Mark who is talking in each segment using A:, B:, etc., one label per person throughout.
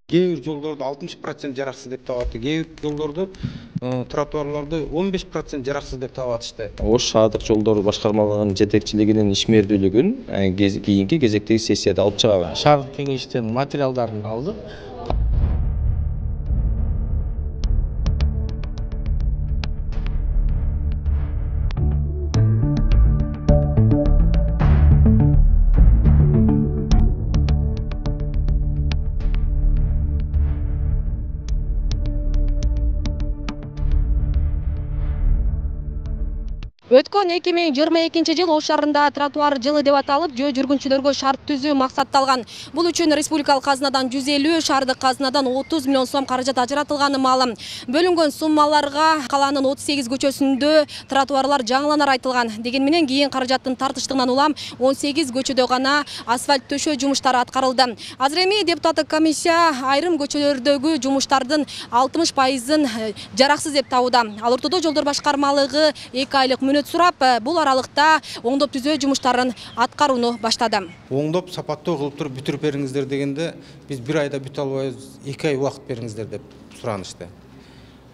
A: Кээ бир жолдорду 60% жараксыз деп табатты, кээ бир жолдорду тротуарларды 15% жараксыз деп табатышты.
B: Ош шаардык жолдор башкармалыгынын жетекчилигинин ишмердүүлүгүн кийинки кезектеги сессияда алып чыгабы.
C: Шаардык кеңештен материалдарын алдык.
D: Өткөн 2022 жыл Ош шаарында тротуар жылы деп аталып, жөө жүргүнчүлөргө шарт түзүү максатталган. Бул үчүн республикалык казынадан 150, шаардык казынадан 30 миллион сом каражат ажыратылганы маалым. Бөлүнгөн суммаларга калаанын 38 көчөсүндө тротуарлар жаңыланар айтылган. Деген менен кийин каражаттын тартыштыгынан улам 18 көчөдө гана асфальт төшөө жумуштары аткарылды. Азыр эми депутаттык комиссия айрым көчөлөрдөгү жумуштардын 60%-ын жараксыз деп табууда. Ал ортодо жолдор башкармалыгы 2 айлык сурап, бул аралыкта оңдоп түзөө жумуштарын аткарууну баштады.
A: Оңдоп сапаттуу кылып туруп бүтүрүп бериңиздер дегенде, биз 1 айда бүтө албайбыз, 2 ай убакыт бериңиздер деп суранышты.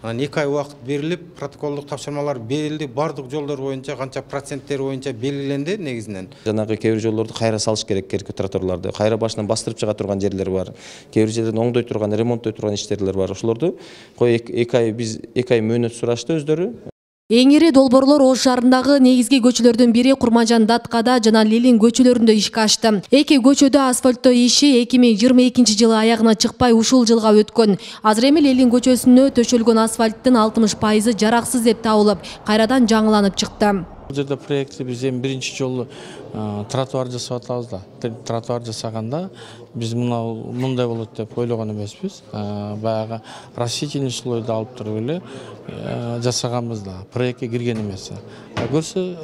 A: Анан 2 ай убакыт берилип, протоколдук тапшырмалар берилди, бардык жолдор боюнча канча проценттери боюнча белгиленди негизинен.
B: Жанагы кээ бир жолдорду кайра салыш керек, тротуарларды кайра башынан бастырып чыга турган жерлер бар. Кээ бир жерлерден оңдой турган, ремонттой турган иштерлер бар. Ошолорду кой 2 ай биз 2 ай мөөнөт сурашты өздөрү.
D: Эң ири долбоорлор Ош шаарындагы негизги көчөлөрдүн бири Курманжан Даткада жана Ленин көчөлөрүндө ишке ашты. Эки көчөдө асфальттоо иши 2022 жылы аягына чыкпай ушул жылга өткөн. Азыр эми Ленин көчөсүнө төшөлгөн асфальттын 60% жараксыз деп табылып, кайрадан жаңыланып чыкты.
C: Бул жерде проектти биз эми биринчи жолу тротуар жасап атабыз да. Тротуар жасаганда биз мындай болот деп ойлогон эмеспиз. Баягы растительный слойду алып туруп эле жасаганбыз да. Проектке кирген эмес. Көрсө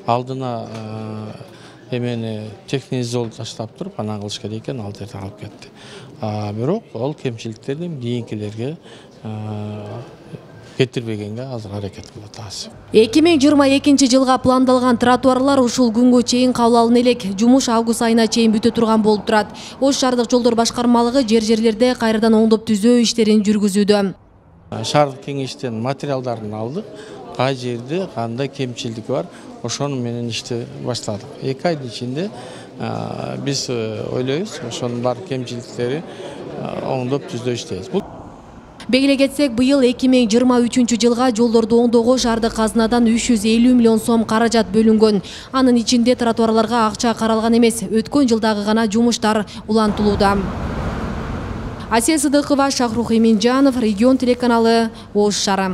C: алдына эмени техник жол таштап туруп, анан кылыш керек экен, ал жерде калып кетти. Бирок ал кемчиликтерден кийинкилерге кетирбегенге азыр аракет кылып атабыз.
D: 2022 жылга пландалган тротуарлар ушул күнгө чейин кабыл алына элек. Жумуш август айына чейин бүтө турган болуп турат. Ош шаардык жолдор башкармалыгы жерлерде кайрадан оңдоп түзөө иштерин жүргүзүүдө.
C: Шаардык кеңештен материалдарын алдык. Кай жерде кандай кемчилдик бар, ошону менен ишти баштадык. 2 айдын ичинде биз ойлойбуз, ошонун бар кемчиликтери оңдоп түзөө иштейбиз.
D: Белгилей кетсек, быйыл 2023 жылга жолдорду оңдоого шаардык казынадан 350 миллион сом каражат бөлүнгөн. Анын ичинде тротуарларга акча каралган эмес, өткөн жылдагы гана жумуштар улантылууда. Асия Сыдыкова, Шахрух Эминжанов, Регион телеканалы, Ош шаары.